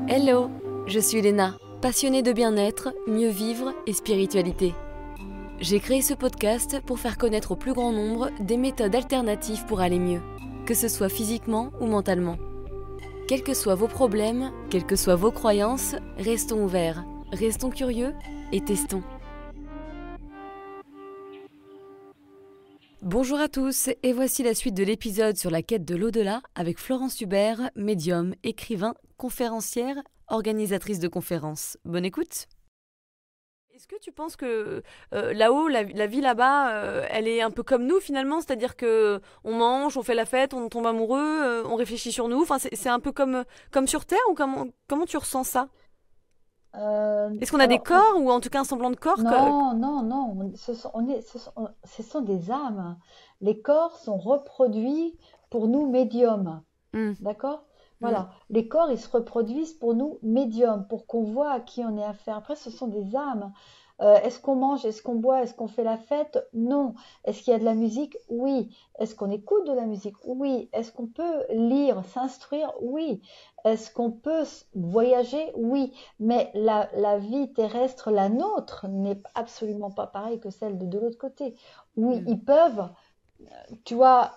Hello, je suis Léna, passionnée de bien-être, mieux vivre et spiritualité. J'ai créé ce podcast pour faire connaître au plus grand nombre des méthodes alternatives pour aller mieux, que ce soit physiquement ou mentalement. Quels que soient vos problèmes, quelles que soient vos croyances, restons ouverts, restons curieux et testons. Bonjour à tous et voici la suite de l'épisode sur la quête de l'au-delà avec Florence Hubert, médium, écrivain, conférencière, organisatrice de conférences. Bonne écoute. Est-ce que tu penses que là-haut, la vie là-bas, elle est un peu comme nous finalement, c'est-à-dire que on mange, on fait la fête, on tombe amoureux, on réfléchit sur nous. Enfin, c'est un peu comme sur Terre ou comment tu ressens ça? Est-ce qu'on a des Alors, corps ou en tout cas un semblant de corps non, non, non, ce sont des âmes. Les corps sont reproduits pour nous médiums, Hmm, d'accord? hmm. Voilà, les corps, ils se reproduisent pour nous médiums, pour qu'on voit à qui on est affaire. Après, ce sont des âmes. Est-ce qu'on mange, est-ce qu'on boit, est-ce qu'on fait la fête? Non. Est-ce qu'il y a de la musique? Oui. Est-ce qu'on écoute de la musique? Oui. Est-ce qu'on peut lire, s'instruire? Oui. Est-ce qu'on peut voyager? Oui. Mais la vie terrestre, la nôtre, n'est absolument pas pareille que celle de l'autre côté. Oui, Hmm. ils peuvent, tu vois,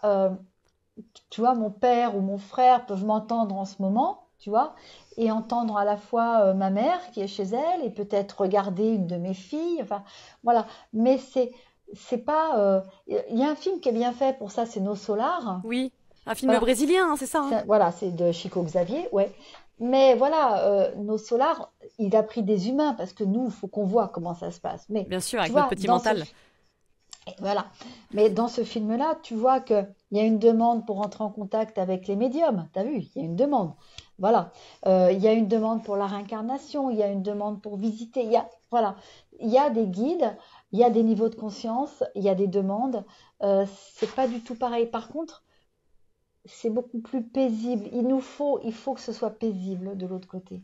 mon père ou mon frère peuvent m'entendre en ce moment, tu vois, et entendre à la fois ma mère qui est chez elle et peut-être regarder une de mes filles. Enfin, voilà. Mais c'est pas. Il y a un film qui est bien fait pour ça, c'est Nos Solars. Oui, un film Voilà. brésilien, hein, c'est ça, hein? Voilà, c'est de Chico Xavier, ouais. Mais voilà, Nos Solars, il a pris des humains parce que nous, il faut qu'on voit comment ça se passe. Mais Bien sûr, tu avec notre vois, petit mental. voilà. Mais dans ce film-là, tu vois qu'il y a une demande pour rentrer en contact avec les médiums. T'as vu, il y a une demande. Voilà. Il y a une demande pour la réincarnation, il y a une demande pour visiter. Voilà. Il y a des guides, il y a des niveaux de conscience, il y a des demandes. C'est pas du tout pareil. Par contre, c'est beaucoup plus paisible. Il faut que ce soit paisible de l'autre côté.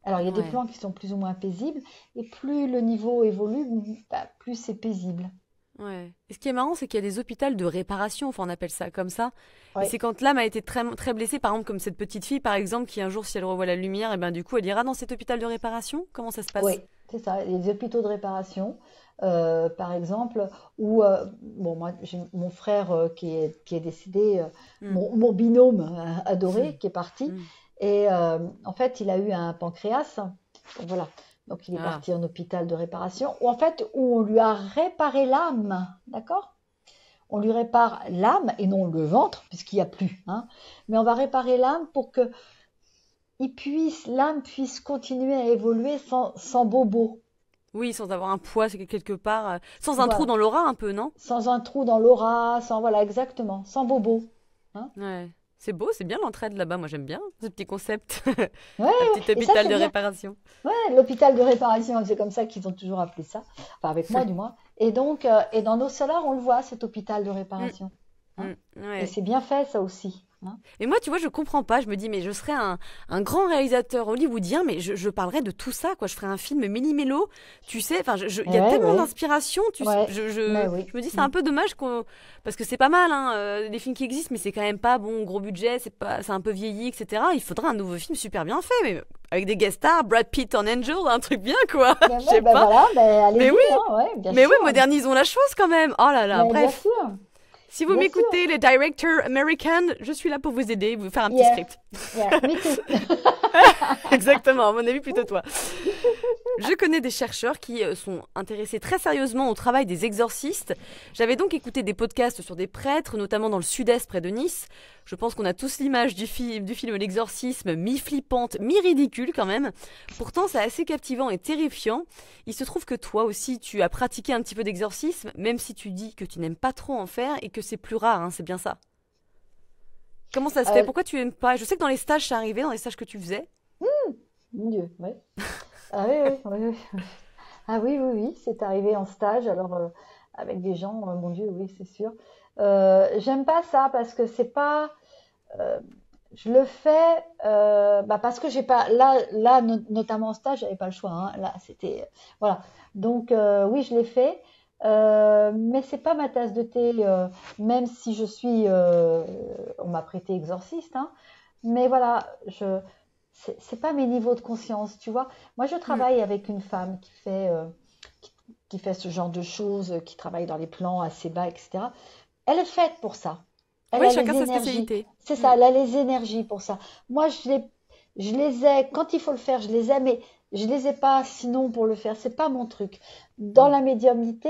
Alors, il y a des Ouais. plans qui sont plus ou moins paisibles, et plus le niveau évolue, bah, plus c'est paisible. Ouais. Et ce qui est marrant, c'est qu'il y a des hôpitaux de réparation, enfin on appelle ça comme ça. Et Ouais. c'est quand l'âme a été très, très blessée, par exemple comme cette petite fille, par exemple, qui un jour, si elle revoit la lumière, et ben du coup, elle ira dans cet hôpital de réparation. Comment ça se Oui, passe? c'est ça, les hôpitaux de réparation, par exemple, où, bon, moi, j'ai mon frère qui est décédé, Hmm, mon binôme adoré hmm, qui est parti, hmm. et en fait, il a eu un pancréas, donc voilà, donc il est Ah, parti en hôpital de réparation, où en fait, où on lui a réparé l'âme, d'accord? On lui répare l'âme et non le ventre, puisqu'il n'y a plus, hein, mais on va réparer l'âme pour que l'âme puisse continuer à évoluer sans bobo. oui, sans avoir un poids c'est quelque part, sans un trou Voilà. dans l'aura un peu, non? Sans un trou dans l'aura, sans, voilà, exactement, sans bobo. Hein. Ouais. C'est beau, c'est bien l'entraide là-bas, moi j'aime bien ce petit concept. Ouais, ouais, Un petit et ça hôpital c'est de bien. réparation. Ouais, l'hôpital de réparation, c'est comme ça qu'ils ont toujours appelé ça, enfin avec moi du moins. Et donc, et dans nos solars, on le voit, cet hôpital de Hmm, réparation. Hein. hmm, Et ouais. c'est bien fait ça aussi. Hein. Et moi, tu vois, je comprends pas. Je me dis, mais je serais un grand réalisateur hollywoodien, mais je parlerais de tout ça, quoi. Je ferais un film méli-mélo, tu sais. Enfin, il y a Ouais, tellement ouais, d'inspiration. ouais, mais oui. Je me dis, c'est Mm. un peu dommage qu'on, parce que c'est pas mal, hein, les films qui existent, mais c'est quand même pas bon, gros budget, c'est un peu vieilli, etc. Il faudrait un nouveau film super bien fait, mais avec des guest stars, Brad Pitt en Angel, un truc bien, quoi. Ben, Je ouais, sais ben pas. voilà, ben Mais allez-y, oui, hein, ouais, bien mais oui, sûr. modernisons la chose quand même. Oh là là, Mais bien bref. sûr, Si vous bien sûr. m'écoutez, les directors américains, je suis là pour vous aider, vous faire un petit Yeah, script. yeah, me too. Exactement, à mon avis, plutôt toi. Je connais des chercheurs qui sont intéressés très sérieusement au travail des exorcistes. J'avais donc écouté des podcasts sur des prêtres, notamment dans le sud-est près de Nice. Je pense qu'on a tous l'image du film L'exorcisme, mi-flippante, mi-ridicule quand même. Pourtant, c'est assez captivant et terrifiant. Il se trouve que toi aussi, tu as pratiqué un petit peu d'exorcisme, même si tu dis que tu n'aimes pas trop en faire et que c'est plus rare, hein, c'est bien ça. Comment ça se fait? Euh, Pourquoi tu aimes pas? Je sais que dans les stages, ça arrivait, dans les stages que tu faisais. Mon Dieu, ouais. Ah oui, oui, oui, oui. Ah oui, oui, oui, c'est arrivé en stage, alors avec des gens, mon Dieu, oui, c'est sûr. J'aime pas ça parce que c'est pas. euh, je le fais bah parce que j'ai pas. Notamment en stage, j'avais pas le choix. Hein, là, c'était. Voilà. Donc, oui, je l'ai fait. Mais c'est pas ma tasse de thé, même si je suis. On m'a prêté exorciste, hein, mais voilà, c'est pas mes niveaux de conscience, tu vois. Moi, je travaille avec une femme qui fait ce genre de choses, qui travaille dans les plans assez bas, etc. Elle est faite pour ça. Elle Oui, a chacun les sa énergies. spécialité. C'est Mm. ça, elle a les énergies pour ça. Moi, je les ai, quand il faut le faire, je les ai, mais je les ai pas sinon pour le faire. C'est pas mon truc. Dans Mm. la médiumnité,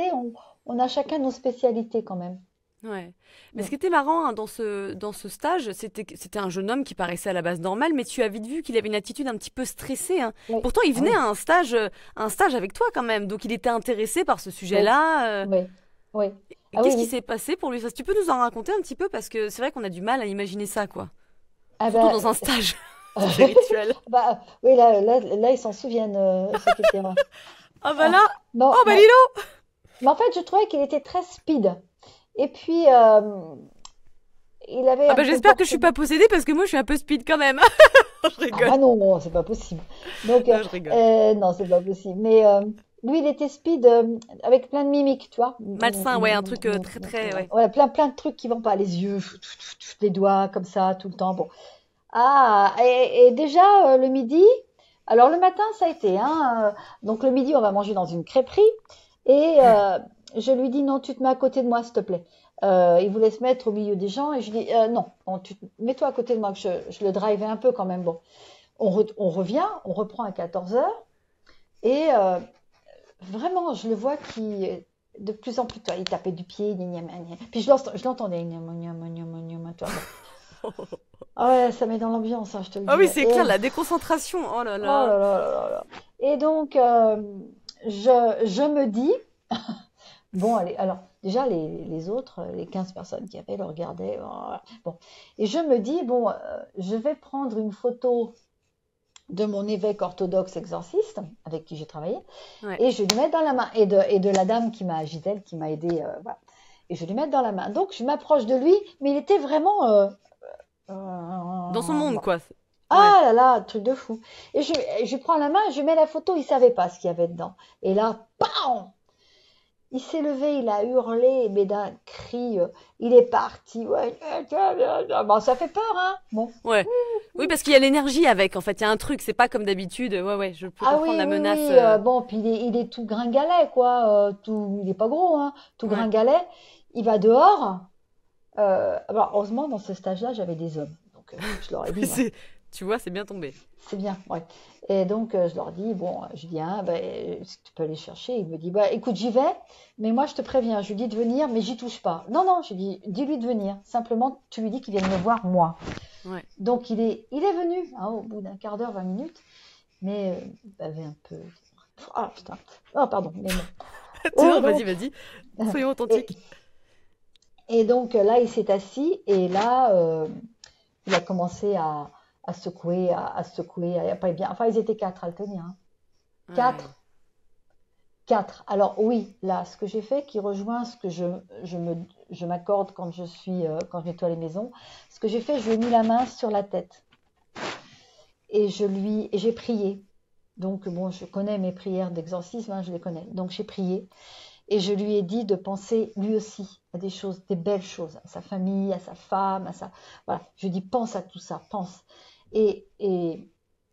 on a chacun nos spécialités quand même. Ouais. Mais ce Mm. qui était marrant hein, dans ce stage, c'était un jeune homme qui paraissait à la base normal, mais tu as vite vu qu'il avait une attitude un petit peu stressée. Hein. Oui, Pourtant, il ah venait oui, à un stage avec toi quand même, donc il était intéressé par ce oui, sujet-là. oui, oui. Ah oui, Qu'est-ce qui oui. s'est passé pour lui? Ça, tu peux nous en raconter un petit peu parce que c'est vrai qu'on a du mal à imaginer ça, quoi. Ah Surtout ben, dans un stage spirituel. bah, oui, là, ils s'en souviennent, ceux qui étaient là. Ah bah Ah, là, non, oh bah Lilo! mais en fait, je trouvais qu'il était très speed. Et puis, il avait Ah un bah j'espère que je suis comportement. pas possédée parce que moi je suis un peu speed quand même. Je Ah rigole. bah non, non, c'est pas possible. Donc, Non, je rigole. non, c'est pas possible. Mais lui, il était speed avec plein de mimiques, tu vois. Malsain, ouais, un truc très très, ouais. Ouais, plein de trucs qui vont pas. Les yeux, les doigts, comme ça, tout le temps. Bon. Ah, et déjà, le midi, alors le matin, ça a été, hein. Donc le midi, on va manger dans une crêperie. Et je lui dis, non, tu te mets à côté de moi, s'il te plaît. Il voulait se mettre au milieu des gens et je dis, non, mets-toi à côté de moi, que je le drivais un peu quand même. Bon, on revient, on reprend à 14 heures et vraiment, je le vois qui, de plus en plus, toi, il tapait du pied, gna, gna, gna, gna. Puis je l'entendais, gna, gna, gna, gna, gna, gna, tu vois. Ah ouais, ça met dans l'ambiance, hein, je te le Ah dis. oui, c'est clair, la déconcentration. Oh là Oh là. là là là là. Et donc, je me dis, bon, allez, alors, déjà, les autres, les 15 personnes qui avaient le regardaient. Oh, bon. Et je me dis, bon, je vais prendre une photo de mon évêque orthodoxe exorciste, avec qui j'ai travaillé, Ouais. et je vais lui mettre dans la main, et de la dame Gisèle, qui m'a aidé, voilà. Et je vais lui mettre dans la main. Donc, je m'approche de lui, mais il était vraiment. Dans son monde, Bon. quoi. Ouais. Ah là là, truc de fou. Et je prends la main, je mets la photo, il savait pas ce qu'il y avait dedans. Et là, PAM! Il s'est levé, il a hurlé, mais d'un cri, il est parti. Ouais, bon, ça fait peur, hein? Bon. Ouais. Oui, parce qu'il y a l'énergie avec, en fait. Il y a un truc, c'est pas comme d'habitude. Ouais, ouais, je peux Ah comprendre oui, la oui, menace. oui. Bon, puis il est tout gringalet, quoi. Il est pas gros, hein. Tout Ouais. gringalet. Il va dehors. Alors, heureusement, dans ce stage-là, j'avais des hommes. Donc, je leur ai dit, moi. C'est- Tu vois, c'est bien tombé. C'est bien, ouais. Et donc, je leur dis, bon, je viens, ben, est-ce que tu peux aller chercher? Il me dit, bah, écoute, j'y vais, mais moi, je te préviens, je lui dis de venir, mais j'y touche pas. Non, non, je lui dis, dis-lui de venir. Simplement, tu lui dis qu'il vienne me voir, moi. Ouais. Donc, il est venu, hein, au bout d'un quart d'heure, 20 minutes, mais il avait un peu. Ah, putain. Oh, pardon, mais bon. Oh, Non, vas-y, donc, vas-y. Soyons et, authentiques. et donc, là, il s'est assis, et là, il a commencé à secouer, à secouer, pas bien. Enfin, ils étaient quatre à le tenir, hein. Ouais. Quatre. Quatre. Alors oui, là, ce que j'ai fait qui rejoint ce que je m'accorde quand quand je nettoie les maisons, ce que j'ai fait, je lui ai mis la main sur la tête et j'ai prié. Donc bon, je connais mes prières d'exorcisme, hein, je les connais. Donc j'ai prié et je lui ai dit de penser lui aussi à des choses, des belles choses, à sa famille, à sa femme, voilà. Je lui ai dit pense à tout ça, pense. Et et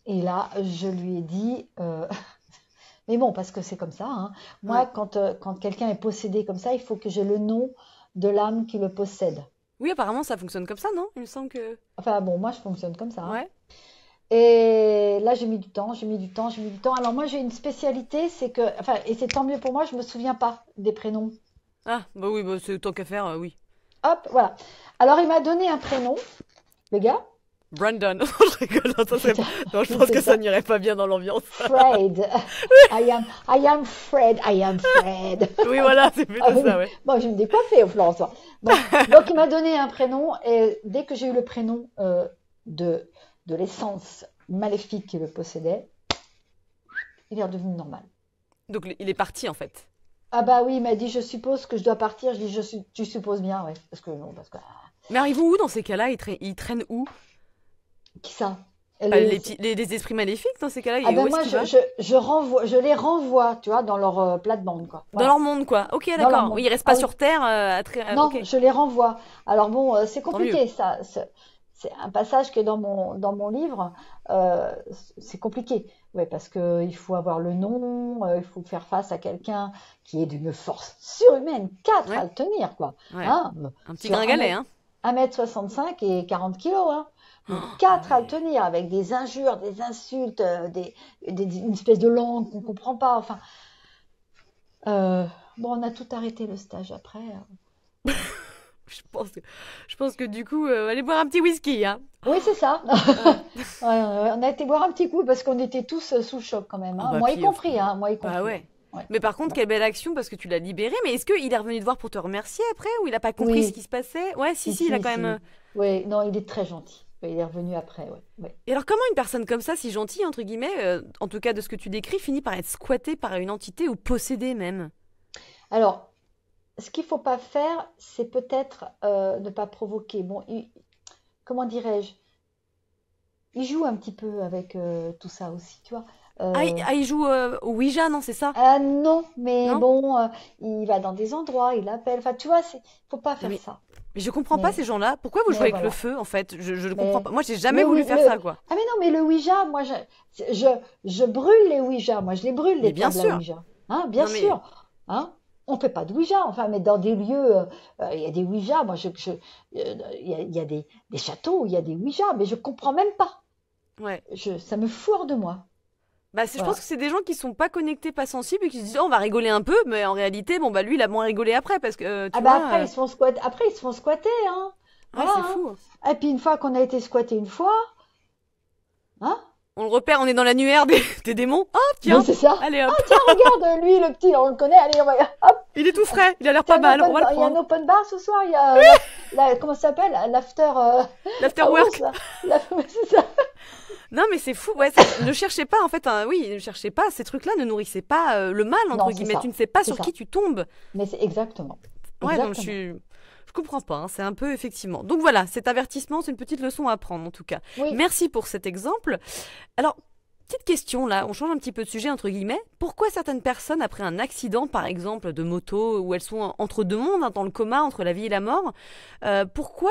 et là, je lui ai dit mais bon, parce que c'est comme ça, hein. Moi, Ouais. quand quelqu'un est possédé comme ça, il faut que j'ai le nom de l'âme qui le possède. Oui, apparemment, ça fonctionne comme ça, non? Il me semble que. Enfin bon, moi, je fonctionne comme ça, hein. Ouais. Et là, j'ai mis du temps, j'ai mis du temps, j'ai mis du temps. Alors moi, j'ai une spécialité, c'est que, enfin, et c'est tant mieux pour moi, je me souviens pas des prénoms. Ah, bah oui, bah, c'est tant qu'à faire, oui. Hop, voilà. Alors, il m'a donné un prénom, le gars. Brandon. Je rigole, non, ça serait pas- non, je pense que C'est ça ça. n'irait pas bien dans l'ambiance. Fred. I am Fred, I am Fred. Oui, voilà, c'est Ah plutôt oui, ça, ouais. bon, je vais me décoiffer, Florence. Bon, donc il m'a donné un prénom et dès que j'ai eu le prénom de, de l'essence maléfique qui le possédait, il est redevenu normal. Donc, il est parti, en fait. Ah bah oui, il m'a dit, je suppose que je dois partir. Je dis, tu supposes bien, ouais. Parce que non, parce que... Mais alors, ils vont où dans ces cas-là? Ils traînent où? Qui ça? Enfin, Les- les esprits maléfiques dans ces cas-là, Ah où ben est-ce moi, qu'ils vont? je les renvoie, tu vois, dans leur plate-bande, quoi. Dans Voilà, leur monde, quoi. Ok, dans leur d'accord. Oui, monde. ils restent pas Ah oui. sur Terre Non, ok, je les renvoie. Alors bon, c'est tant mieux. compliqué, ça. c'est un passage que dans mon livre, euh, c'est compliqué. Ouais, parce que il faut avoir le nom, il faut faire face à quelqu'un qui est d'une force surhumaine, 4 à Ouais, le tenir, quoi. ouais. Hein, Un petit sur gringalet, hein. 1 m 65 et 40 kilos, hein. Donc Ah 4 à le ouais. tenir avec des injures, des insultes, une espèce de langue qu'on comprend pas. Enfin, euh, bon, on a tout arrêté le stage après, hein. Je pense que, je pense que du coup, allez boire un petit whisky, hein. Oui, c'est ça. Ouais. Ouais, on a été boire un petit coup parce qu'on était tous sous le choc quand même, Oh hein. bah Moi y puis, compris, hein. Moi y bah compris, hein. ouais. Ouais. Mais par contre, Ouais. quelle belle action parce que tu l'as libéré. Mais est-ce qu'il est revenu te voir pour te remercier après ou il a pas compris ce Oui, qui se passait? Ouais, si, si, si, il a si, quand même. si. Oui, non, il est très gentil. Ouais, il est revenu après, ouais. Ouais. Et alors, comment une personne comme ça, si gentille, entre guillemets, en tout cas de ce que tu décris, finit par être squattée par une entité ou possédée même? Alors, ce qu'il faut pas faire, c'est peut-être ne pas provoquer. Bon, comment dirais-je? Il joue un petit peu avec tout ça aussi, tu vois. Euh, Il joue au Ouija, non, c'est ça? ah non, mais Non? bon, il va dans des endroits, il appelle. Enfin, tu vois, faut pas Non, faire mais, ça. mais je comprends pas Mais, ces gens-là. Pourquoi vous jouez mais avec le voilà. feu, en fait? Je ne comprends Mais pas. Moi, j'ai jamais le, voulu oui, faire ça, quoi. ah mais non, mais le Ouija, moi, je, je brûle les Ouija. Moi, je les brûle, Mais les bien tables à sûr. Ouija. Hein, bien Non, mais. sûr. Hein, on fait pas de Ouija. Enfin, mais dans des lieux, il y a des Ouija. Moi, il y a des châteaux où il y a des Ouija, mais je comprends même pas. Ouais. Ça me fout hors de moi. Bah, je pense que Voilà. c'est des gens qui sont pas connectés, pas sensibles et qui se disent, oh, on va rigoler un peu, mais en réalité, bon, bah, lui, il a moins rigolé après parce que, Ah tu bah vois. après, ils se font squatter. Après, ils se font squatter, hein. Ouais, Voilà, c'est hein. fou. Et puis une fois qu'on a été squatté une fois, hein, On le repère, on est dans l'annuaire des démons. Oh, ben tiens, c'est ça. allez Ah hop. tiens, regarde, lui, le petit, on le connaît. Allez, on va, hop. Il est tout frais, il a l'air C'est pas un mal, on open va le bar. Il y a un prendre. open bar ce soir. Il y a comment ça s'appelle? L'after house, L'afterwork. là. C'est ça. Non, mais c'est fou, ouais, ne cherchez pas, en fait, oui, ne cherchez pas, ces trucs-là ne nourrissez pas le mal, Non, entre c'est guillemets. Tu ça. ne sais pas C'est sur qui ça. tu tombes. Mais c'est exactement. Ouais, donc Exactement. je comprends pas, hein, c'est un peu effectivement. Donc voilà, cet avertissement, c'est une petite leçon à prendre, en tout cas. Oui. Merci pour cet exemple. Alors, petite question là, on change un petit peu de sujet entre guillemets. Pourquoi certaines personnes, après un accident par exemple de moto, où elles sont entre deux mondes, hein, dans le coma, entre la vie et la mort, pourquoi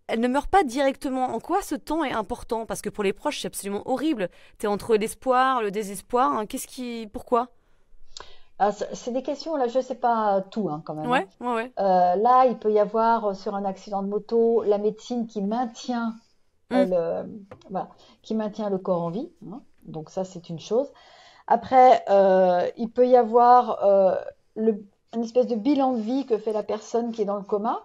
elles ne meurent pas directement? En quoi ce temps est important? Parce que pour les proches, c'est absolument horrible. T'es entre l'espoir, le désespoir. Hein. Pourquoi? Ah, c'est des questions, là, je sais pas tout, hein, quand même, hein. Ouais, ouais, ouais. Là, il peut y avoir sur un accident de moto la médecine qui maintient Hum, voilà, qui maintient le corps en vie, hein. Donc ça, c'est une chose. Après, il peut y avoir une espèce de bilan de vie que fait la personne qui est dans le coma.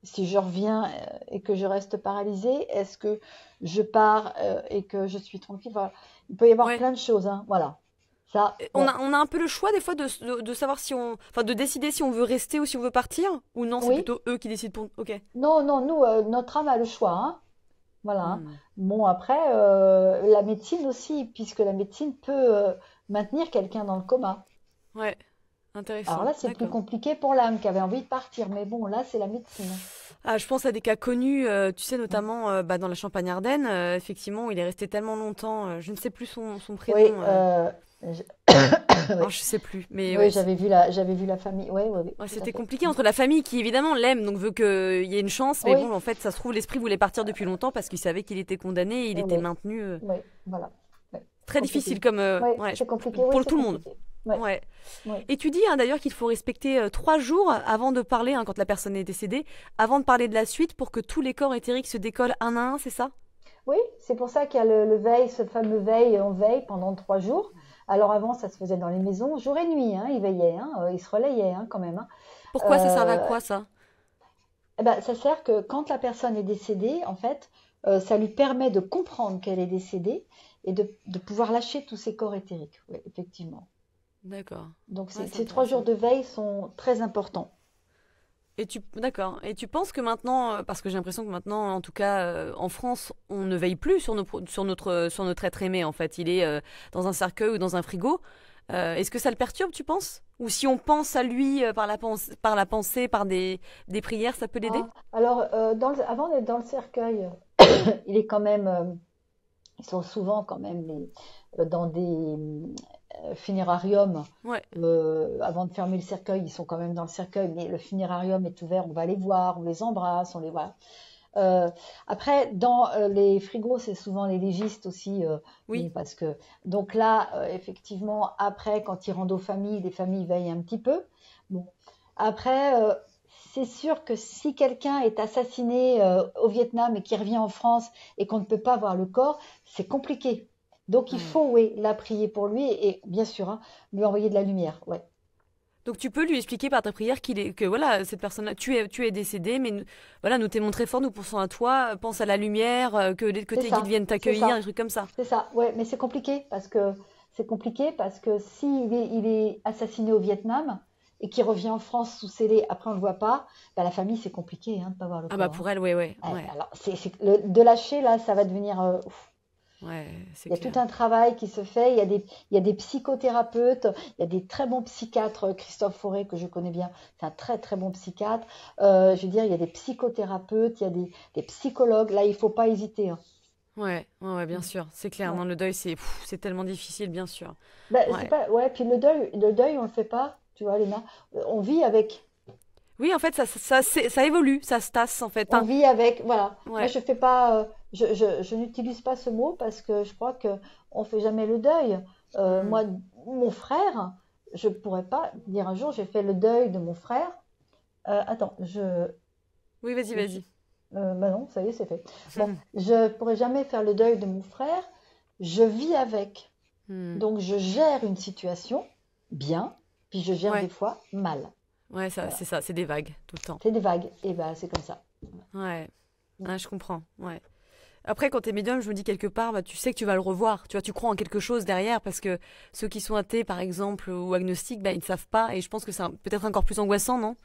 Si je reviens et que je reste paralysée, est-ce que je pars et que je suis tranquille? Voilà. Il peut y avoir ouais. plein de choses, hein. Voilà. Ça, On bon, a, on a un peu le choix des fois de savoir si on, enfin de décider si on veut rester ou si on veut partir, ou non, c'est oui. plutôt eux qui décident pour. Ok. Non, non, nous, notre âme a le choix, hein. Voilà, hein. Hmm. Bon, après, la médecine aussi, puisque la médecine peut maintenir quelqu'un dans le coma. Ouais, Alors intéressant. là, c'est plus D'accord. compliqué pour l'âme qui avait envie de partir. Mais bon, là, c'est la médecine. Ah, je pense à des cas connus, tu sais, Mm. notamment bah, dans la Champagne-Ardenne, effectivement, où il est resté tellement longtemps, je ne sais plus son prénom, Oui, je- oh, oui, je sais plus, mais oui, ouais, j'avais vu la famille. Oui, oui, oui, ouais, tout à c'était fait. compliqué Mm. entre la famille qui évidemment l'aime, donc veut qu'il y ait une chance, mais Oui, bon, en fait, ça se trouve, l'esprit voulait partir depuis longtemps parce qu'il savait qu'il était condamné et il était oui, maintenu. oui, voilà. Oui, Très difficile compliqué. comme, Oui, ouais, c'est compliqué. Oui, pour c'est tout le monde. compliqué. Oui, Ouais. oui. Et tu dis hein, d'ailleurs qu'il faut respecter 3 jours avant de parler, hein, quand la personne est décédée, avant de parler de la suite pour que tous les corps éthériques se décollent un à un, c'est ça? Oui, c'est pour ça qu'il y a le veille, ce fameux veille, on veille pendant 3 jours. Alors avant, ça se faisait dans les maisons, jour et nuit, hein, ils veillaient, hein, ils se relayaient, hein, quand même, hein. Pourquoi ça servait à Euh, quoi ça? Eh ben, ça sert que quand la personne est décédée, en fait, ça lui permet de comprendre qu'elle est décédée et de pouvoir lâcher tous ses corps éthériques. Oui, effectivement. D'accord. Donc Ouais, c'est ces 3 jours intéressant. de veille sont très importants. D'accord. Et tu penses que maintenant, parce que j'ai l'impression que maintenant, en tout cas en France, on ne veille plus sur notre être aimé en fait. Il est dans un cercueil ou dans un frigo. Est-ce que ça le perturbe, tu penses? Ou si on pense à lui par la pensée, par des prières, ça peut l'aider? Ah, alors, avant d'être dans le cercueil, il est quand même, ils sont souvent quand même dans des funérariums. Ouais. Avant de fermer le cercueil, ils sont quand même dans le cercueil, mais le funérarium est ouvert, on va les voir, on les embrasse, on les voit. Euh, Après, dans les frigos, c'est souvent les légistes aussi. Bon, Oui. parce que donc là, effectivement, après, quand ils rendent aux familles, les familles veillent un petit peu. Bon, après, c'est sûr que si quelqu'un est assassiné au Vietnam et qui revient en France et qu'on ne peut pas voir le corps, c'est compliqué. Donc il Ouais. faut, oui, la prier pour lui et bien sûr, hein, lui envoyer de la lumière. Ouais, Donc tu peux lui expliquer par ta prière que voilà, cette personne-là, tu es décédé, mais voilà, nous t'aimons très fort, nous pensons à toi, pense à la lumière, que c'est tes guides ça, viennent c'est t'accueillir, des ça. trucs comme ça. C'est ça, ouais, mais c'est compliqué parce que s'il est, il est assassiné au Vietnam et qu'il revient en France sous scellé, après on le voit pas, bah, la famille c'est compliqué hein, de pas voir le Ah bah corps. pour Hein. elle, ouais, ouais, Ouais, ouais, alors de lâcher là, ça va devenir. Ouf. ouais, c'est Il y a tout clair. un travail qui se fait. Il y a des psychothérapeutes, il y a des très bons psychiatres. Christophe Fauré que je connais bien, c'est un très très bon psychiatre. Je veux dire, il y a des psychothérapeutes, il y a des psychologues. Là, il faut pas hésiter. Hein. Ouais, ouais, ouais, bien sûr, c'est clair. Ouais. Non, le deuil, c'est tellement difficile, bien sûr. Ben, c'est Ouais. pas, ouais, puis le deuil, on le fait pas, tu vois, Léna. On vit avec, Oui, en fait, ça évolue, ça se tasse, en fait. on Enfin, vit avec, voilà. Moi, ouais. je fais pas, je n'utilise pas ce mot parce que je crois que on fait jamais le deuil. Hmm. Moi, mon frère, je pourrais pas dire un jour j'ai fait le deuil de mon frère. Attends, Oui, vas-y, je- vas-y. bah non, ça y est, c'est fait. Bon, je pourrais jamais faire le deuil de mon frère. Je vis avec, Hmm. donc je gère une situation bien, puis je gère des Ouais, fois mal. ouais, Voilà. ça, c'est des vagues, tout le temps. C'est des vagues, et ben c'est comme ça. Ouais, ouais, je comprends, ouais. Après, quand t'es médium, je me dis quelque part, bah, tu sais que tu vas le revoir. Tu vois, tu crois en quelque chose derrière parce que ceux qui sont athées, par exemple, ou agnostiques, bah, ils ne savent pas. Et je pense que c'est peut-être encore plus angoissant, non?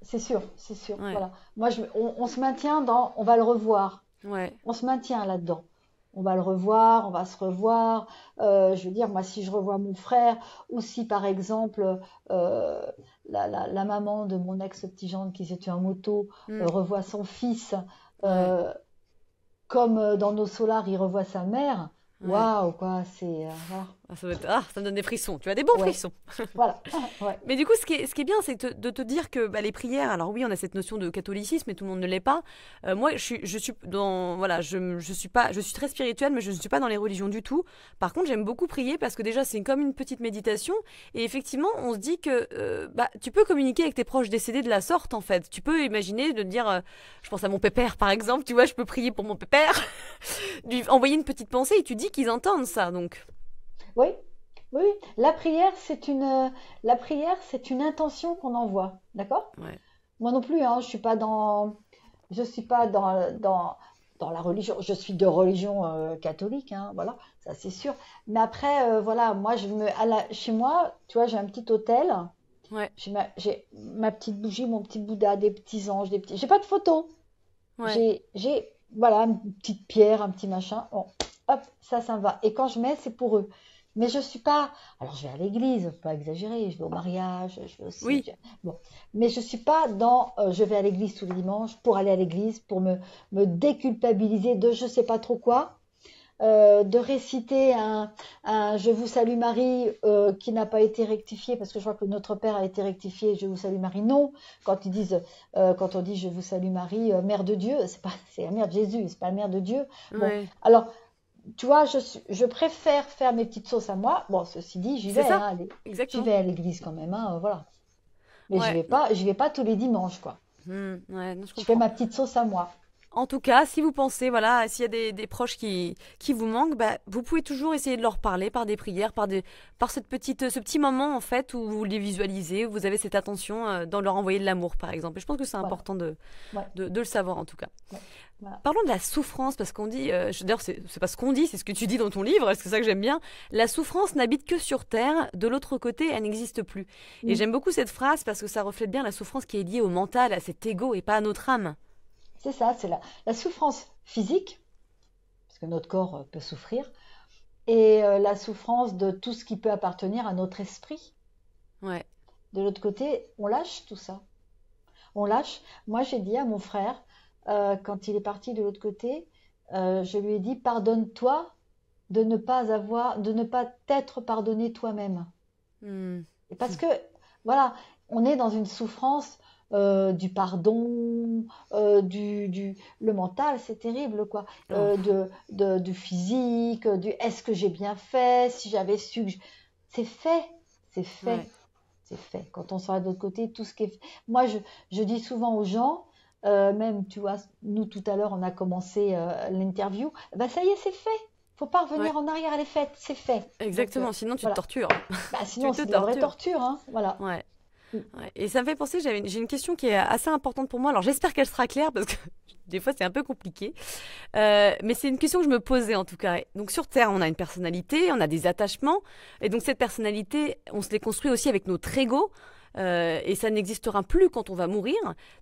C'est sûr, c'est sûr. Ouais, Voilà. Moi, on se maintient dans, on va le revoir. ouais, On se maintient là-dedans. On va le revoir, on va se revoir. Je veux dire, moi, si je revois mon frère, ou si par exemple euh, la maman de mon ex-petit gendre qui s'est tué en moto hmm, revoit son fils, ouais, euh, comme dans nos solars, il revoit sa mère. ouais. Waouh, quoi, c'est voilà. Ah, ça me donne des frissons. Tu as des bons Ouais, frissons. voilà, ouais. Mais du coup, ce qui est bien, c'est de te dire que bah, les prières, alors oui, on a cette notion de catholicisme et tout le monde ne l'est pas. Moi, je suis dans, voilà, je suis pas, je suis très spirituelle, mais je ne suis pas dans les religions du tout. Par contre, j'aime beaucoup prier parce que déjà, c'est comme une petite méditation. Et effectivement, on se dit que bah, tu peux communiquer avec tes proches décédés de la sorte, en fait. Tu peux imaginer de dire, je pense à mon pépère, par exemple, tu vois, je peux prier pour mon pépère, lui envoyer une petite pensée et tu dis qu'ils entendent ça, donc. Oui, oui, oui. La prière, c'est une intention qu'on envoie, d'accord? Ouais, Moi non plus, hein, je suis pas dans la religion. Je suis de religion catholique, hein, voilà, ça c'est sûr. Mais après, voilà, moi chez moi, tu vois, j'ai un petit autel, ouais, j'ai ma petite bougie, mon petit Bouddha, des petits anges, j'ai pas de photos. ouais. Voilà, une petite pierre, un petit machin. Bon, hop, ça me va. Et quand je mets, c'est pour eux. Mais je suis pas. Alors, je vais à l'église, faut pas exagérer. Je vais au mariage, je vais aussi. Oui, Bon, mais je suis pas dans. Je vais à l'église tous les dimanches pour aller à l'église, pour me déculpabiliser de je sais pas trop quoi. De réciter un Je vous salue Marie qui n'a pas été rectifié parce que je crois que Notre Père a été rectifié Je vous salue Marie non quand on dit Je vous salue Marie Mère de Dieu c'est la Mère de Jésus c'est pas la Mère de Dieu bon ouais. alors tu vois je préfère faire mes petites sauces à moi bon ceci dit C'est ça, j'y exactement. vais à l'église quand même hein, voilà mais Ouais. j'y vais pas tous les dimanches quoi Ouais, non, je je fais comprends. ma petite sauce à moi En tout cas, si vous pensez, voilà, s'il y a des proches qui vous manquent, bah, vous pouvez toujours essayer de leur parler par des prières, par ce petit moment, en fait, où vous les visualisez, où vous avez cette attention dans leur envoyer de l'amour, par exemple. Et je pense que c'est voilà important ouais, de le savoir, en tout cas. ouais, voilà. Parlons de la souffrance, parce qu'on dit, d'ailleurs, c'est pas ce qu'on dit, c'est ce que tu dis dans ton livre, c'est ça que j'aime bien. La souffrance n'habite que sur Terre, de l'autre côté, elle n'existe plus. Et Mm. j'aime beaucoup cette phrase parce que ça reflète bien la souffrance qui est liée au mental, à cet ego et pas à notre âme. C'est ça, c'est la souffrance physique, parce que notre corps peut souffrir, et la souffrance de tout ce qui peut appartenir à notre esprit. Ouais. De l'autre côté, on lâche tout ça. On lâche. Moi, j'ai dit à mon frère, quand il est parti de l'autre côté, je lui ai dit, pardonne-toi de ne pas t'être pardonné toi-même. Hmm. Et parce que, voilà, on est dans une souffrance. du pardon, le mental, c'est terrible, quoi. Oh, Du physique, du est-ce que j'ai bien fait, si j'avais su que c'est fait, c'est fait, ouais. c'est fait. Quand on sera de l'autre côté, tout ce qui est... Moi, je dis souvent aux gens, même, tu vois, nous, tout à l'heure, on a commencé l'interview, bah ça y est, c'est fait. Faut pas Ouais, revenir en arrière, elle est faite, c'est fait. Donc, exactement. Sinon, tu te voilà. tortures. Bah, Tu sinon, te c'est de la vraie tortures. torture, hein. Voilà. Ouais. Mm. Ouais. Et ça me fait penser, j'ai une question qui est assez importante pour moi. Alors j'espère qu'elle sera claire parce que des fois c'est un peu compliqué. Mais c'est une question que je me posais en tout cas. Donc sur Terre, on a une personnalité, on a des attachements. Et donc cette personnalité, on se les construit aussi avec notre ego. Et ça n'existera plus quand on va mourir.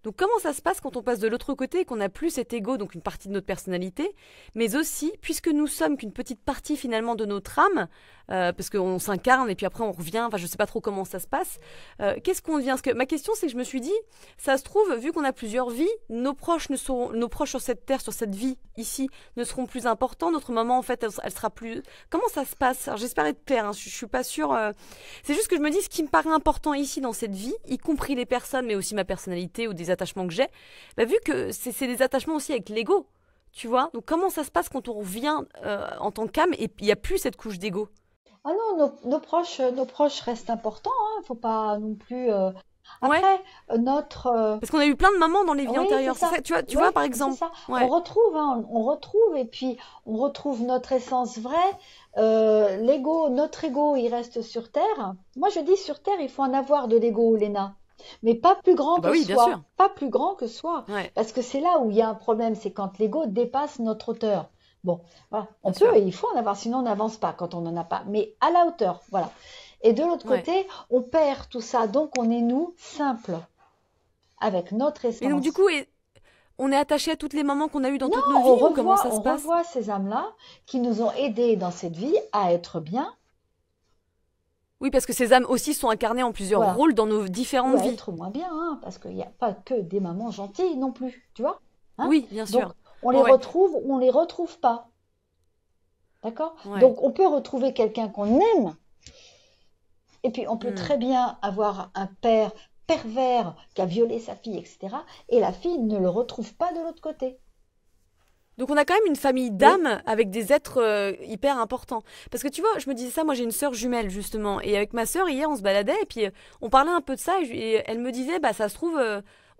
Donc comment ça se passe quand on passe de l'autre côté et qu'on n'a plus cet ego, donc une partie de notre personnalité, mais aussi, puisque nous sommes qu'une petite partie finalement de notre âme, parce qu'on s'incarne et puis après on revient, enfin je sais pas trop comment ça se passe, qu'est-ce qu'on devient? Parce que ma question c'est que je me suis dit, ça se trouve, vu qu'on a plusieurs vies, nos proches sur cette terre, sur cette vie ici, ne seront plus importants, notre maman en fait elle sera plus... Comment ça se passe? Alors j'espère être claire, hein, je suis pas sûre... C'est juste que je me dis ce qui me paraît important ici dans cette vie, y compris les personnes, mais aussi ma personnalité ou des attachements que j'ai, bah, vu que c'est des attachements aussi avec l'ego, tu vois. Donc comment ça se passe quand on revient en tant qu'âme et il n'y a plus cette couche d'ego? Ah non, nos proches restent importants, hein. Faut pas non plus. Ouais, Après, notre. parce qu'on a eu plein de mamans dans les vies Oui, c'est antérieures, c'est ça. ça, tu Oui, vois par c'est exemple. ça. On Ouais, retrouve, hein, on retrouve, et puis on retrouve notre essence vraie. L'ego, notre ego, il reste sur Terre. Moi, je dis sur Terre, il faut en avoir de l'ego, Léna. Mais pas plus grand ah bah que oui, bien soi. sûr. Pas plus grand que soi. Ouais, Parce que c'est là où il y a un problème, c'est quand l'ego dépasse notre hauteur. Bon, voilà. On bien peut, sûr. il faut en avoir, sinon on n'avance pas quand on n'en a pas. Mais à la hauteur, voilà. Et de l'autre Ouais. côté, on perd tout ça. Donc on est nous, simples, avec notre Et donc du essence. coup, on est attaché à toutes les mamans qu'on a eues dans toutes nos vies ou comment ça se On passe? revoit ces âmes-là qui nous ont aidés dans cette vie à être bien, Oui, parce que ces âmes aussi sont incarnées en plusieurs voilà, rôles dans nos ou différentes à vies. être moins bien, hein, parce qu'il n'y a pas que des mamans gentilles non plus, tu vois, hein? Oui, bien Donc, sûr. on les Ouais, retrouve ou on les retrouve pas, d'accord? ouais. Donc, on peut retrouver quelqu'un qu'on aime, et puis on peut Hmm. très bien avoir un père pervers qui a violé sa fille, etc., et la fille ne le retrouve pas de l'autre côté. Donc on a quand même une famille Oui, d'âmes avec des êtres hyper importants. Parce que tu vois, je me disais ça, moi j'ai une sœur jumelle justement. Et avec ma sœur, hier on se baladait et puis on parlait un peu de ça. Et elle me disait, bah ça se trouve,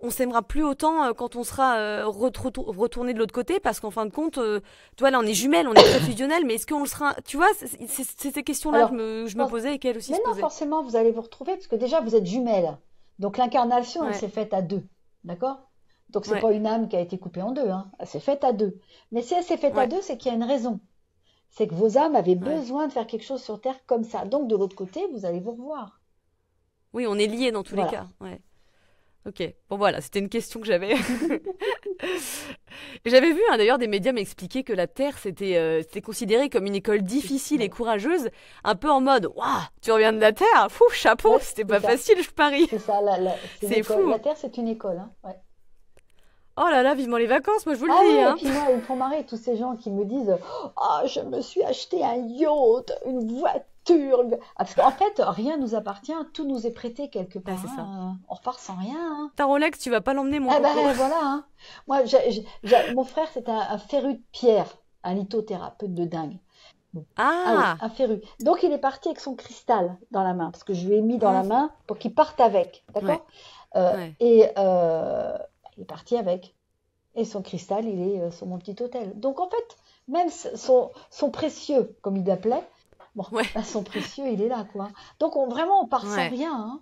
on s'aimera plus autant quand on sera retourné de l'autre côté. Parce qu'en fin de compte, tu vois, là on est jumelles, on est très fusionnelles. Mais est-ce qu'on le sera... Tu vois, c'est ces questions-là que alors, je me posais et qu'elle aussi mais se non, posait. forcément, vous allez vous retrouver, parce que déjà, vous êtes jumelles. Donc, l'incarnation, elle Ouais, s'est faite à deux. D'accord? Donc, c'est ouais, pas une âme qui a été coupée en deux, hein. Elle s'est faite à deux. Mais si elle s'est faite à ouais, deux, c'est qu'il y a une raison. C'est que vos âmes avaient ouais. besoin de faire quelque chose sur Terre comme ça. Donc, de l'autre côté, vous allez vous revoir. Oui, on est liés dans tous les Voilà. cas. Ouais. Ok, bon voilà, c'était une question que j'avais. J'avais vu hein, d'ailleurs des médias m'expliquer que la Terre c'était considéré comme une école difficile et Voilà. courageuse, un peu en mode waouh, tu reviens de la Terre, fou, chapeau, Ouais, c'était c'est pas ça. facile, je parie. C'est ça, c'est une C'est école. La fou. Terre, c'est une école, hein. Ouais. Oh là là, vivement les vacances, moi je vous le Ah oui, dis et hein. puis moi, ils me font marrer tous ces gens qui me disent ah, je me suis acheté un yacht, une voiture. Ah, parce qu'en fait, rien nous appartient, tout nous est prêté quelque Ah, part, c'est ça. hein. On repart sans rien, hein. Ta Rolex, tu vas pas l'emmener mon Eh coco. ben voilà, hein. Moi, mon frère, c'est un féru de pierre, un lithothérapeute de dingue. Bon. Ah oui, Ah, un féru. Donc il est parti avec son cristal dans la main, parce que je lui ai mis dans la hum, main pour qu'il parte avec, ouais, d'accord? ouais. Et il est parti avec. Et son cristal, il est sur mon petit hôtel. Donc en fait, même son précieux, comme il l'appelait, bon, Ouais, bah, son précieux, il est là, quoi. Donc vraiment, on part sans ouais, rien, hein.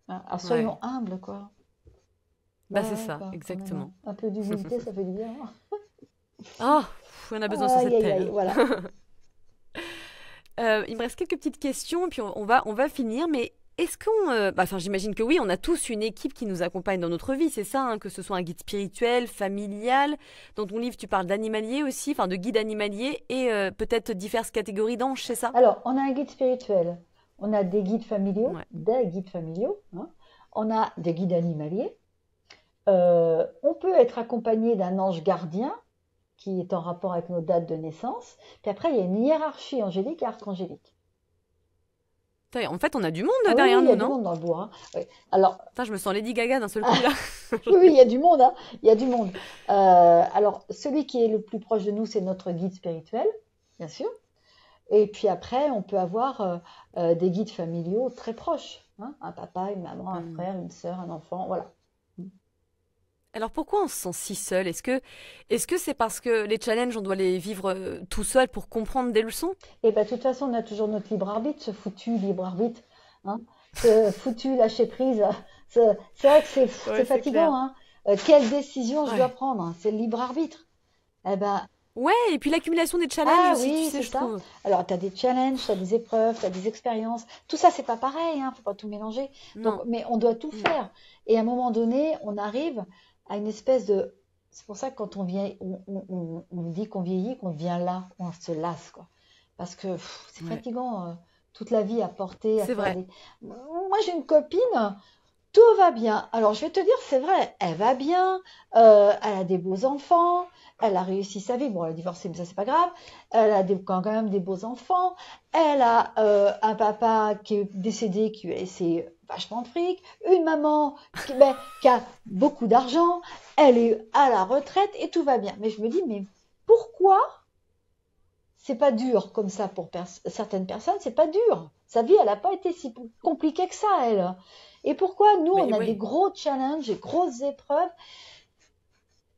Alors ouais. soyons humbles, quoi. Bah Bah c'est ouais, ça, quoi, quand même, hein. exactement. Un peu d'humilité, ça fait du bien, hein. Oh, on a besoin sur Aïe, cette aïe, terre. aïe, voilà. Il me reste quelques petites questions, puis on va finir. Mais est-ce qu'on. Bah, enfin, j'imagine que oui, on a tous une équipe qui nous accompagne dans notre vie, c'est ça, hein, que ce soit un guide spirituel, familial. Dans ton livre, tu parles d'animalier aussi, enfin de guide animalier et peut-être diverses catégories d'anges, c'est ça? Alors, on a un guide spirituel, on a Ouais. des guides familiaux, hein. On a des guides animaliers. On peut être accompagné d'un ange gardien qui est en rapport avec nos dates de naissance. Puis après, il y a une hiérarchie angélique et archangélique. En fait, on a du monde Ah oui, oui, derrière il y a nous, du non? monde dans le bois, hein. Oui. Alors, Putain, je me sens Lady Gaga d'un seul coup là. oui, oui, il y a du monde, hein. Il y a du monde. Alors, celui qui est le plus proche de nous, c'est notre guide spirituel, bien sûr. Et puis après, on peut avoir des guides familiaux très proches, hein. Un papa, une maman, un Hmm. frère, une sœur, un enfant, voilà. Alors pourquoi on se sent si seul? Est-ce que c'est parce que les challenges, on doit les vivre tout seul pour comprendre des leçons? Et ben, de toute façon, on a toujours notre libre arbitre, ce foutu libre arbitre, hein, ce foutu lâcher prise. C'est vrai que c'est Ouais, c'est fatigant, clair. hein. Quelle décision je dois Ouais. prendre, hein. C'est le libre arbitre. Eh ben, Ouais, et puis l'accumulation des challenges ah aussi, tu oui, sais, c'est je ça. trouve. Alors, tu as des challenges, tu as des épreuves, tu as des expériences. Tout ça, c'est pas pareil, hein. Faut pas tout mélanger. Donc, Non. mais on doit tout Mm. faire. Et à un moment donné, on arrive à une espèce de. C'est pour ça que quand on vient, on dit qu'on vieillit, qu'on devient là, on se lasse, quoi. Parce que c'est Ouais, fatigant, toute la vie à porter, à c'est faire vrai. des. Moi, j'ai une copine, tout va bien. Alors, je vais te dire, c'est vrai, elle va bien, elle a des beaux enfants, elle a réussi sa vie. Bon, elle a divorcé, mais ça, c'est pas grave. Elle a quand même des beaux enfants. Elle a un papa qui est décédé, qui lui a laissé vachement de fric. Une maman qui a beaucoup d'argent. Elle est à la retraite et tout va bien. Mais je me dis, mais pourquoi c'est pas dur comme ça pour certaines personnes? C'est pas dur. Sa vie, elle n'a pas été si compliquée que ça, elle. Et pourquoi nous, on Mais a des ouais. gros challenges, des grosses épreuves?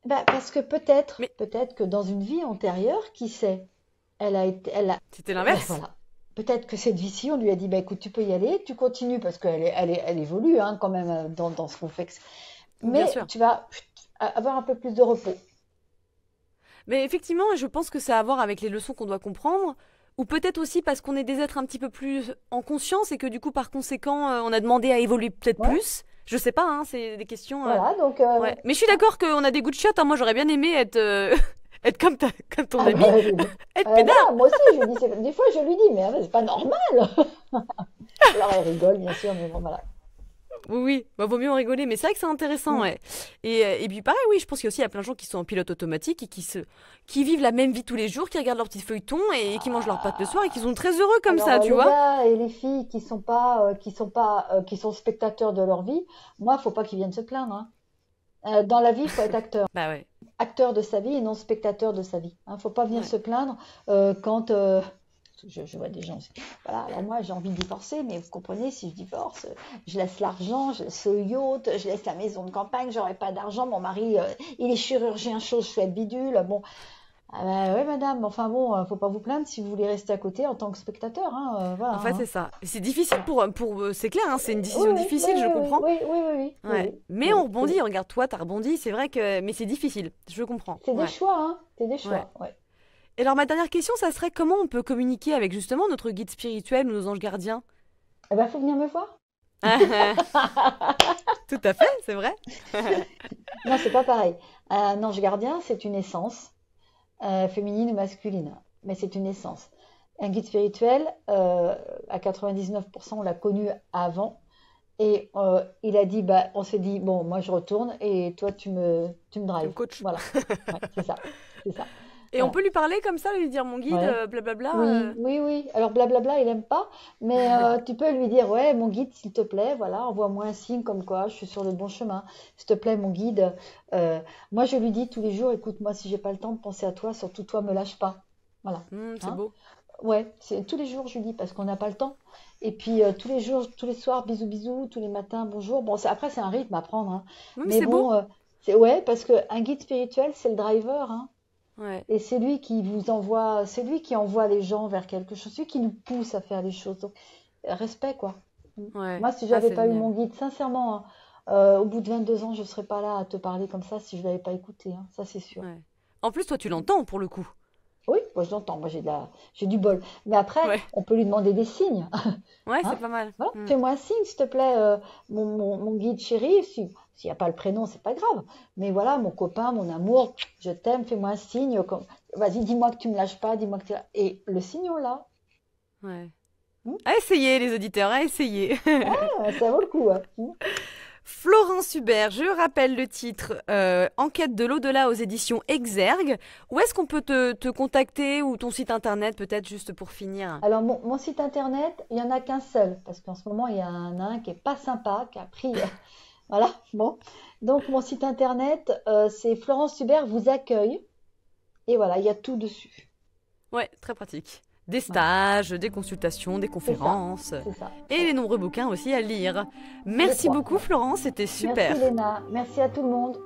Ben, parce que peut-être, Mais peut-être que dans une vie antérieure, qui sait, elle a, c'était ben l'inverse. voilà. Peut-être que cette vie-ci, on lui a dit, ben écoute, tu peux y aller, tu continues parce elle évolue hein, quand même dans ce qu'on fait. Bien Mais sûr. tu vas avoir un peu plus de repos. Mais effectivement, je pense que ça a à voir avec les leçons qu'on doit comprendre, ou peut-être aussi parce qu'on est des êtres un petit peu plus en conscience et que du coup, par conséquent, on a demandé à évoluer peut-être Ouais, plus. Je sais pas, hein, c'est des questions. voilà, donc Ouais. Mais je suis hein. d'accord qu'on a des goûts de chiottes, hein. Moi, j'aurais bien aimé être, être comme ton Ah ami, bah, être peinard. voilà, moi aussi, je lui dis, des fois je lui dis, mais c'est pas normal. Alors elle rigole, bien sûr, mais bon, voilà. Oui, oui, bah, vaut mieux en rigoler, mais c'est vrai que c'est intéressant, Mm. ouais. Et puis pareil, oui, je pense qu'il y a aussi il y a plein de gens qui sont en pilote automatique et qui vivent la même vie tous les jours, qui regardent leurs petits feuilletons et qui mangent leurs pâtes le soir et qui sont très heureux comme Alors ça, tu les vois. gars et les filles qui sont spectateurs de leur vie, moi, faut pas qu'ils viennent se plaindre, hein. Dans la vie, il faut être acteur, Bah ouais. acteur de sa vie et non spectateur de sa vie. Hein, faut pas venir Ouais. se plaindre quand je vois des gens. Voilà, alors moi j'ai envie de divorcer, mais vous comprenez, si je divorce, je laisse l'argent, je laisse le yacht, je laisse la maison de campagne, j'aurai pas d'argent, mon mari il est chirurgien chose chouette bidule, bon. Ah bah, ouais madame, enfin bon, faut pas vous plaindre si vous voulez rester à côté en tant que spectateur, hein, voilà. En fait, c'est Hein. ça. Et c'est difficile c'est clair, hein, c'est une Oui, décision oui, oui, difficile, je oui, comprends. oui, oui, oui, oui, oui, Ouais. oui, Mais oui, on oui, oui. rebondit, regarde toi, t'as rebondi, c'est vrai que. Mais c'est difficile, je comprends. C'est des Ouais. choix, hein, c'est des Ouais. choix, ouais. Et alors, ma dernière question, ça serait comment on peut communiquer avec justement notre guide spirituel ou nos anges gardiens? Eh ben, faut venir me voir. Tout à fait, c'est vrai. Non, c'est pas pareil. Un ange gardien, c'est une essence, féminine ou masculine, mais c'est une essence. Un guide spirituel, à 99%, on l'a connu avant. Et il a dit, bah, on s'est dit, bon, moi je retourne et toi tu me Tu me drives. coaches. Voilà. Ouais, c'est ça. C'est ça. Et on Voilà. peut lui parler comme ça, lui dire mon guide, Ouais. blablabla. Oui, oui, oui. Alors blablabla, il aime pas, mais tu peux lui dire, ouais, mon guide, s'il te plaît, voilà, envoie-moi un signe comme quoi je suis sur le bon chemin. S'il te plaît, mon guide. Moi, je lui dis tous les jours, écoute, moi, si j'ai pas le temps de penser à toi, surtout toi, me lâche pas. Voilà. C'est Hein? beau. Ouais, c'est tous les jours, je lui dis, parce qu'on n'a pas le temps. Et puis tous les jours, tous les soirs, bisous, bisous, tous les matins, bonjour. Bon, après, c'est un rythme à prendre, hein. Non, mais Mais c'est beau. bon, c'est ouais, parce que un guide spirituel, c'est le driver, hein. Ouais. Et c'est lui qui vous envoie, c'est lui qui envoie les gens vers quelque chose, celui qui nous pousse à faire les choses. Donc, respect, quoi. Ouais. Moi, si Ah, j'avais c'est pas eu génial. mon guide, sincèrement, hein, au bout de 22 ans, je serais pas là à te parler comme ça si je l'avais pas écouté, hein, ça c'est sûr. Ouais. En plus, toi, tu l'entends pour le coup. Oui, moi je l'entends, moi j'ai du bol. Mais après, Ouais. on peut lui demander des signes. Ouais, c'est Hein? pas mal. Voilà, fais-moi un signe, s'il te plaît, mon guide chéri. S'il n'y a pas le prénom, c'est pas grave. Mais voilà, mon copain, mon amour, je t'aime, fais-moi un signe. Vas-y, dis-moi que tu me lâches pas, dis-moi que tu... Et le signe, on l'a. Ouais. Hmm. À essayer, les auditeurs, à essayer. Ah, ça vaut le coup, hein. Hmm. Florence Hubert, je rappelle le titre Enquête de l'au-delà aux éditions Exergue. Où est-ce qu'on peut te contacter ou ton site internet peut-être juste pour finir? Alors, mon site internet, il n'y en a qu'un seul, parce qu'en ce moment, il y en a un qui est pas sympa, qui a pris. Voilà, bon. Donc, mon site internet, c'est Florence Hubert vous accueille. Et voilà, il y a tout dessus. Ouais, très pratique. Des Voilà, stages, des consultations, des c'est ça, conférences c'est ça. et les nombreux bouquins aussi à lire. Je Merci crois. beaucoup Florence, c'était Merci super. Léna, merci à tout le monde.